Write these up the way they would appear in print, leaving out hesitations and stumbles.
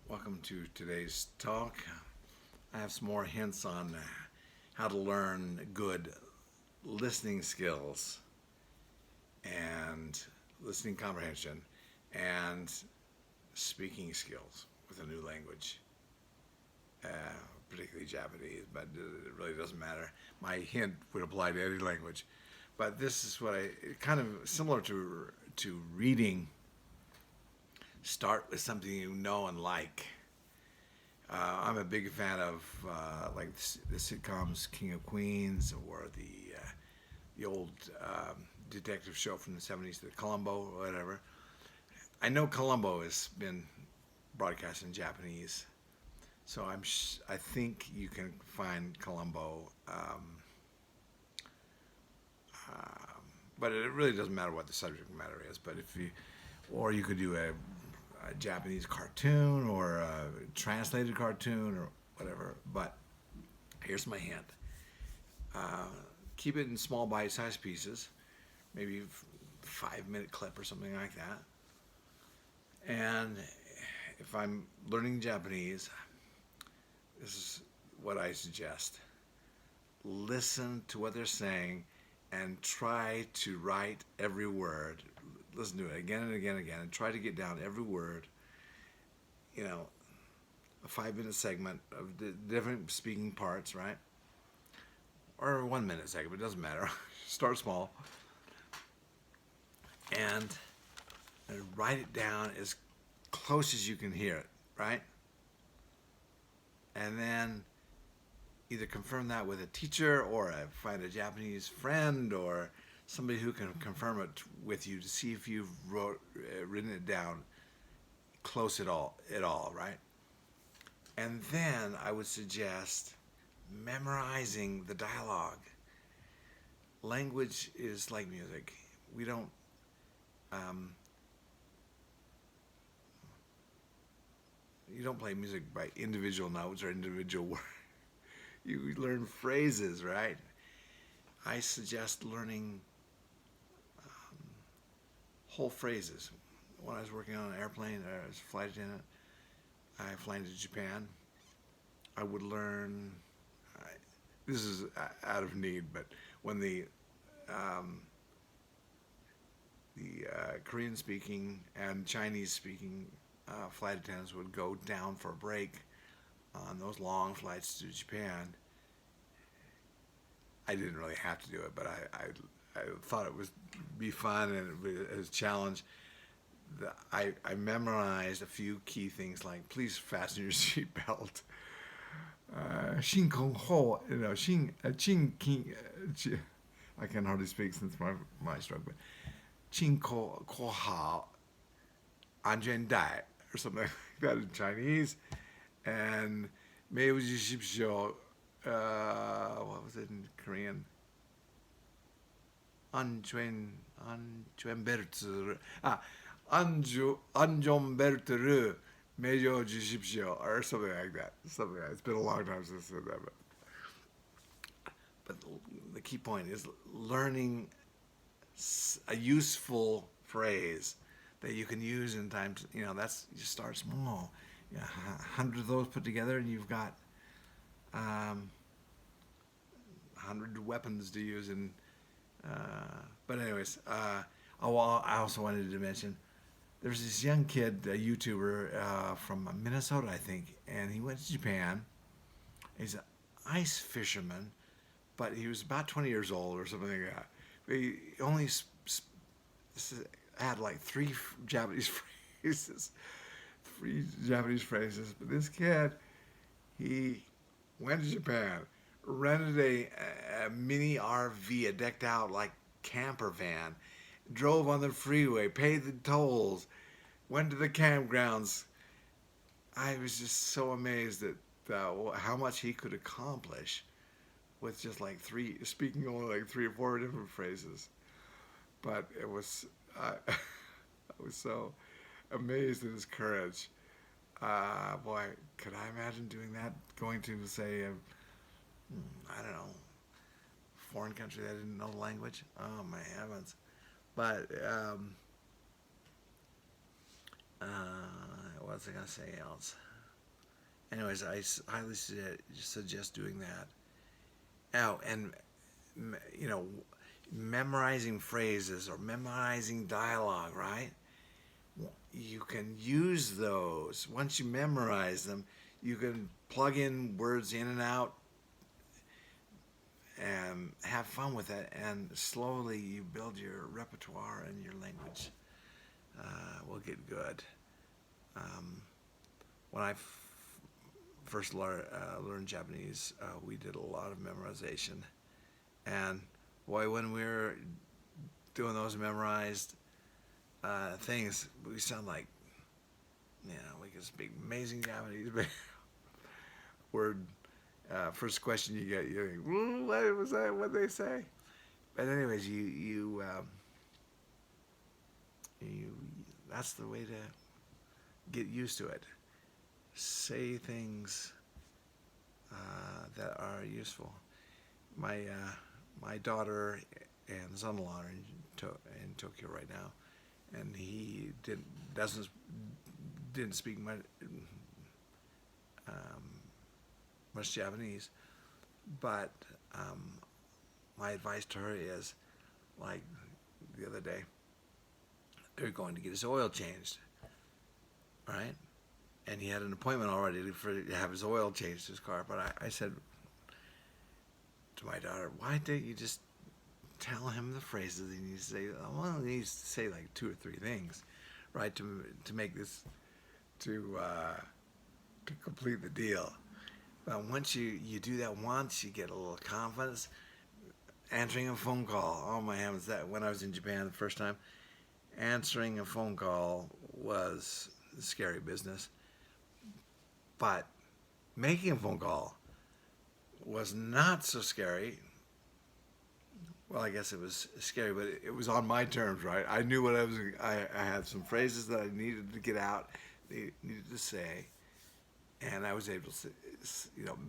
Welcome to today's talk. I have some more hints on how to learn good listening skills and listening comprehension and speaking skills with a new language, uh, particularly Japanese, but it really doesn't matter. My hint would apply to any language. But this is what I kind of similar to reading. Start with something you know and like. I'm a big fan of like the sitcoms King of Queens or the old detective show from the '70s, the Columbo or whatever. I know Columbo has been broadcast in Japanese, so I think you can find Columbo, but it really doesn't matter what the subject matter is. But if you, or you could do a Japanese cartoon or a translated cartoon or whatever. But here's my hint: uh, keep it in small bite-sized pieces, maybe 5 minute clip or something like that. And if I'm learning Japanese, this is what I suggest: listen to what they're saying and try to write every word. Listen to it again and again and again and try to get down every word. You know, a 5 minute segment of the different speaking parts, right? Or a 1 minute segment, it doesn't matter. Start small and write it down as close as you can hear it, right? And then either confirm that with a teacher or find a Japanese friend or somebody who can confirm it with you to see if you've written it down close at all, right? And then I would suggest memorizing the dialogue. Language is like music. We don't um, you don't play music by individual notes or individual words. You learn phrases, right? I suggest learning whole phrases. When I was working on an airplane, I was a flight attendant. I flying to Japan. I would learn. I, this is out of need, but when um, the Korean speaking and Chinese speaking flight attendants would go down for a break on those long flights to Japan, I didn't really have to do it, but I thought it was be fun and it was a challenge. I memorized a few key things like please fasten your seatbelt. Shin Kong Ho, Chin King. I can hardly speak since my stroke, but Chin Ko Hao, Anjuan Dai, or something like that in Chinese. And Mei Shipsho, what was it in Korean? Anjuan, Anjuan Bertsu. Anjon Berturu, Mejo Jishipsho, or something like that. Something like that. It's been a long time since I said that. But the key point is learning a useful phrase that you can use in times. That's you start small. 100 of those put together, and you've got 100 weapons to use. But anyways, I also wanted to mention there's this young kid, a YouTuber from Minnesota, I think, and he went to Japan. He's an ice fisherman, but he was about 20 years old or something like that. But he only had like three Japanese phrases, But this kid, he went to Japan, rented a mini RV, a decked out like camper van, drove on the freeway, paid the tolls, went to the campgrounds. I was just so amazed at how much he could accomplish with just like speaking only like 3 or 4 different phrases. But it was, I was so amazed at his courage. Boy, could I imagine doing that? Going to say, I don't know, foreign country that I didn't know the language. Oh my heavens! But what was I gonna say else? Anyways, highly suggest doing that. Oh, and you know, memorizing phrases or memorizing dialogue, right? You can use those. Once you memorize them, you can plug in words in and out and have fun with it. And slowly you build your repertoire and your language will get good. Um, when I first learned Japanese, we did a lot of memorization. And boy, when we were doing those memorized things, we sound like, like this big, amazing Japanese word. First question you get, you're like, what was that? What they say? But anyways, you that's the way to get used to it. Say things that are useful. My daughter and son-in-law are in Tokyo right now, and he didn't speak much Japanese, but my advice to her is, like the other day, they're going to get his oil changed, right? And he had an appointment already to have his oil changed, his car. But I said to my daughter, why don't you just tell him the phrases he needs to say? Well, he needs to say like 2 or 3 things, right, to make this, to complete the deal. But once you do that once, you get a little confidence. Answering a phone call, oh my heavens, that when I was in Japan the first time, answering a phone call was scary business. But making a phone call was not so scary. Well, I guess it was scary, but it was on my terms, right? I knew what I had some phrases that I needed to get out, needed to say, and I was able to,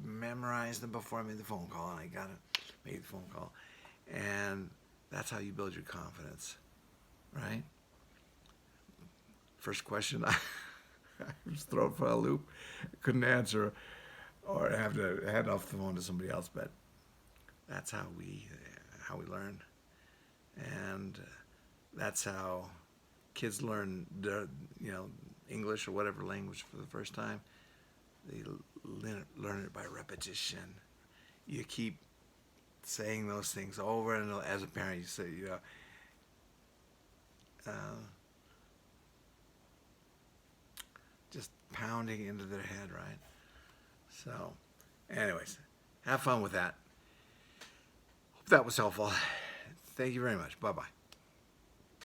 memorize them before I made the phone call, and I made the phone call. And that's how you build your confidence, right? First question, I was thrown for a loop, couldn't answer, or have to hand off the phone to somebody else. But that's how we learn, and that's how kids learn English or whatever language for the first time. They learn it by repetition. You keep saying those things over, and as a parent, you say, just pounding into their head, right? So, anyways, have fun with that. Hope that was helpful. Thank you very much. Bye-bye.